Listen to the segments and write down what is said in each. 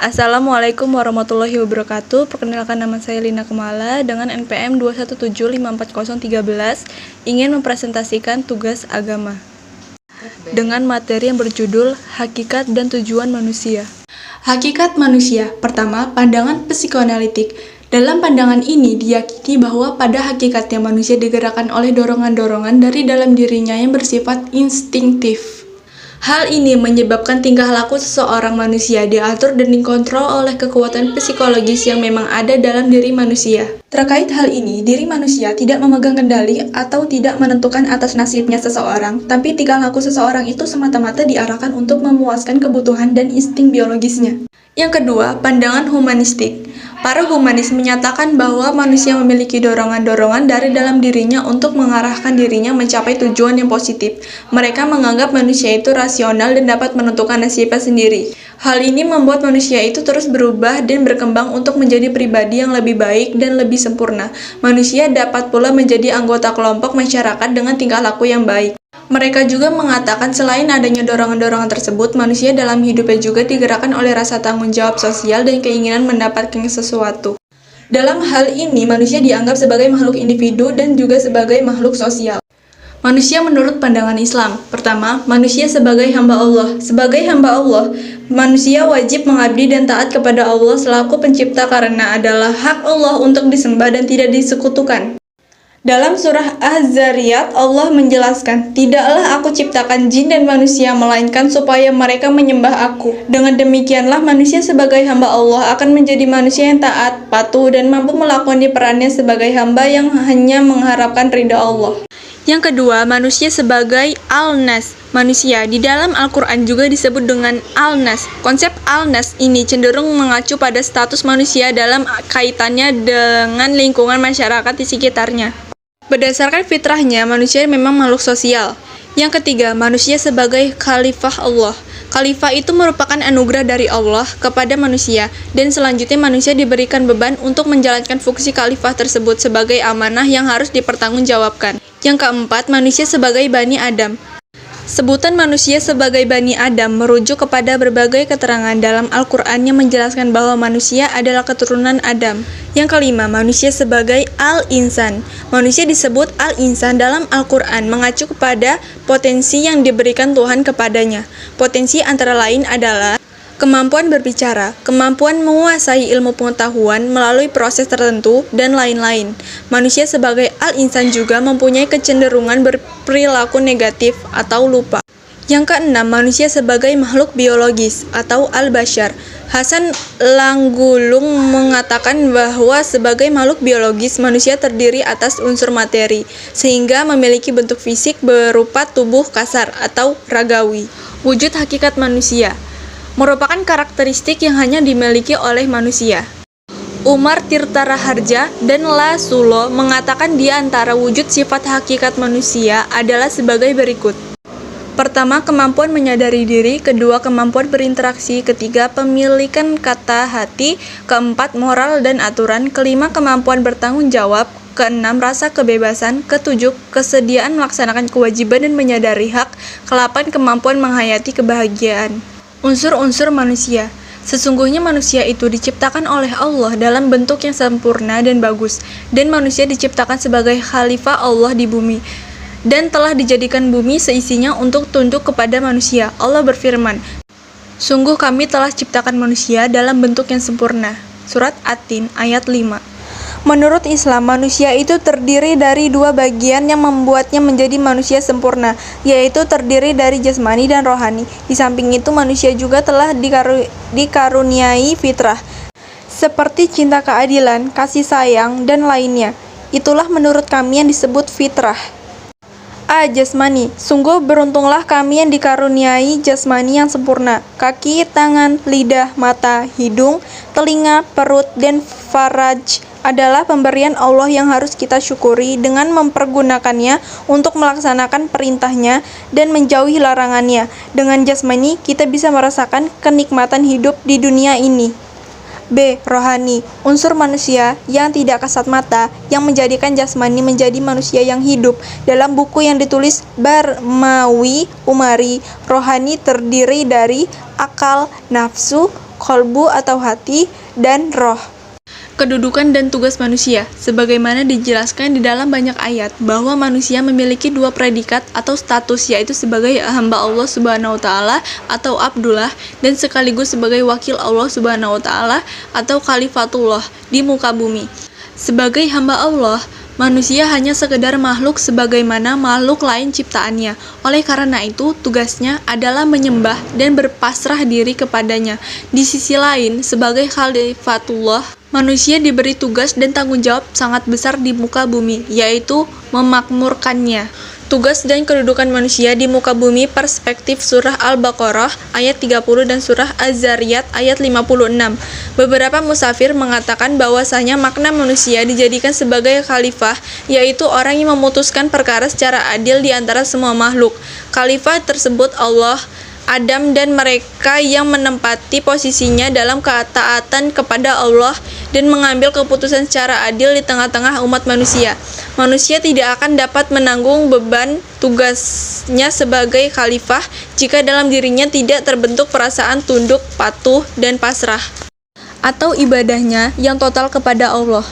Assalamualaikum warahmatullahi wabarakatuh. Perkenalkan, nama saya Lina Kemala dengan NPM 217540113 ingin mempresentasikan tugas agama dengan materi yang berjudul Hakikat dan Tujuan Manusia. Hakikat manusia. Pertama, pandangan psikoanalitik. Dalam pandangan ini diyakini bahwa pada hakikatnya manusia digerakkan oleh dorongan-dorongan dari dalam dirinya yang bersifat instinktif. Hal ini menyebabkan tingkah laku seseorang manusia diatur dan dikontrol oleh kekuatan psikologis yang memang ada dalam diri manusia. Terkait hal ini, diri manusia tidak memegang kendali atau tidak menentukan atas nasibnya seseorang, tapi tingkah laku seseorang itu semata-mata diarahkan untuk memuaskan kebutuhan dan insting biologisnya. Yang kedua, pandangan humanistik. Para humanis menyatakan bahwa manusia memiliki dorongan-dorongan dari dalam dirinya untuk mengarahkan dirinya mencapai tujuan yang positif. Mereka menganggap manusia itu rasional dan dapat menentukan nasibnya sendiri. Hal ini membuat manusia itu terus berubah dan berkembang untuk menjadi pribadi yang lebih baik dan lebih sempurna. Manusia dapat pula menjadi anggota kelompok masyarakat dengan tingkah laku yang baik. Mereka juga mengatakan selain adanya dorongan-dorongan tersebut, manusia dalam hidupnya juga digerakkan oleh rasa tanggung jawab sosial dan keinginan mendapatkan sesuatu. Dalam hal ini, manusia dianggap sebagai makhluk individu dan juga sebagai makhluk sosial. Manusia menurut pandangan Islam. Pertama, manusia sebagai hamba Allah. Sebagai hamba Allah, manusia wajib mengabdi dan taat kepada Allah selaku pencipta karena adalah hak Allah untuk disembah dan tidak disekutukan. Dalam surah Az-Zariyat, Allah menjelaskan, "Tidaklah aku ciptakan jin dan manusia, melainkan supaya mereka menyembah aku." Dengan demikianlah manusia sebagai hamba Allah akan menjadi manusia yang taat, patuh, dan mampu melakoni perannya sebagai hamba yang hanya mengharapkan ridha Allah. Yang kedua, manusia sebagai al-nas. Manusia di dalam Al-Quran juga disebut dengan al-nas. Konsep al-nas ini cenderung mengacu pada status manusia dalam kaitannya dengan lingkungan masyarakat di sekitarnya. Berdasarkan fitrahnya, manusia memang makhluk sosial. Yang ketiga, manusia sebagai khalifah Allah. Khalifah itu merupakan anugerah dari Allah kepada manusia, dan selanjutnya manusia diberikan beban untuk menjalankan fungsi khalifah tersebut sebagai amanah yang harus dipertanggungjawabkan. Yang keempat, manusia sebagai Bani Adam. Sebutan manusia sebagai Bani Adam merujuk kepada berbagai keterangan dalam Al-Quran yang menjelaskan bahwa manusia adalah keturunan Adam. Yang kelima, manusia sebagai Al-Insan. Manusia disebut Al-Insan dalam Al-Quran mengacu kepada potensi yang diberikan Tuhan kepadanya. Potensi antara lain adalah kemampuan berbicara, kemampuan menguasai ilmu pengetahuan melalui proses tertentu, dan lain-lain. Manusia sebagai al-insan juga mempunyai kecenderungan berperilaku negatif atau lupa. Yang keenam, manusia sebagai makhluk biologis atau al-bashar. Hasan Langgulung mengatakan bahwa sebagai makhluk biologis, manusia terdiri atas unsur materi, sehingga memiliki bentuk fisik berupa tubuh kasar atau ragawi. Wujud hakikat manusia merupakan karakteristik yang hanya dimiliki oleh manusia. Umar Tirta Raharja dan Lasulo mengatakan di antara wujud sifat hakikat manusia adalah sebagai berikut. Pertama, kemampuan menyadari diri. Kedua, kemampuan berinteraksi. Ketiga, pemilikan kata hati. Keempat, moral dan aturan. Kelima, kemampuan bertanggung jawab. Keenam, rasa kebebasan. Ketujuh, kesediaan melaksanakan kewajiban dan menyadari hak. Kelapan, kemampuan menghayati kebahagiaan. Unsur-unsur manusia. Sesungguhnya manusia itu diciptakan oleh Allah dalam bentuk yang sempurna dan bagus, dan manusia diciptakan sebagai khalifah Allah di bumi, dan telah dijadikan bumi seisinya untuk tunduk kepada manusia. Allah berfirman, "Sungguh kami telah ciptakan manusia dalam bentuk yang sempurna." Surat At-Tin ayat 5. Menurut Islam, manusia itu terdiri dari dua bagian yang membuatnya menjadi manusia sempurna, yaitu terdiri dari jasmani dan rohani. Di samping itu, manusia juga telah dikaruniai fitrah, seperti cinta keadilan, kasih sayang, dan lainnya. Itulah menurut kami yang disebut fitrah. Jasmani. Sungguh beruntunglah kami yang dikaruniai jasmani yang sempurna. Kaki, tangan, lidah, mata, hidung, telinga, perut, dan faraj adalah pemberian Allah yang harus kita syukuri dengan mempergunakannya untuk melaksanakan perintahnya dan menjauhi larangannya. Dengan jasmani, kita bisa merasakan kenikmatan hidup di dunia ini. B. Rohani. Unsur manusia yang tidak kasat mata yang menjadikan jasmani menjadi manusia yang hidup. Dalam buku yang ditulis Barmawi Umari, rohani terdiri dari akal, nafsu, kolbu atau hati, dan roh. Kedudukan dan tugas manusia, sebagaimana dijelaskan di dalam banyak ayat, bahwa manusia memiliki dua predikat atau status, yaitu sebagai hamba Allah Subhanahu wa Ta'ala atau Abdullah, dan sekaligus sebagai wakil Allah Subhanahu wa Ta'ala atau Khalifatullah di muka bumi. Sebagai hamba Allah, manusia hanya sekedar makhluk sebagaimana makhluk lain ciptaannya. Oleh karena itu, tugasnya adalah menyembah dan berpasrah diri kepadanya. Di sisi lain, sebagai Khalifatullah, manusia diberi tugas dan tanggung jawab sangat besar di muka bumi, yaitu memakmurkannya. Tugas dan kedudukan manusia di muka bumi perspektif surah Al-Baqarah ayat 30 dan surah Az-Zariyat ayat 56. Beberapa musafir mengatakan bahwasanya makna manusia dijadikan sebagai khalifah, yaitu orang yang memutuskan perkara secara adil di antara semua makhluk. Khalifah tersebut Allah, Adam, dan mereka yang menempati posisinya dalam ketaatan kepada Allah dan mengambil keputusan secara adil di tengah-tengah umat manusia. Manusia tidak akan dapat menanggung beban tugasnya sebagai khalifah jika dalam dirinya tidak terbentuk perasaan tunduk, patuh, dan pasrah, atau ibadahnya yang total kepada Allah.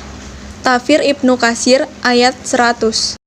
Tafsir Ibnu Katsir ayat 100.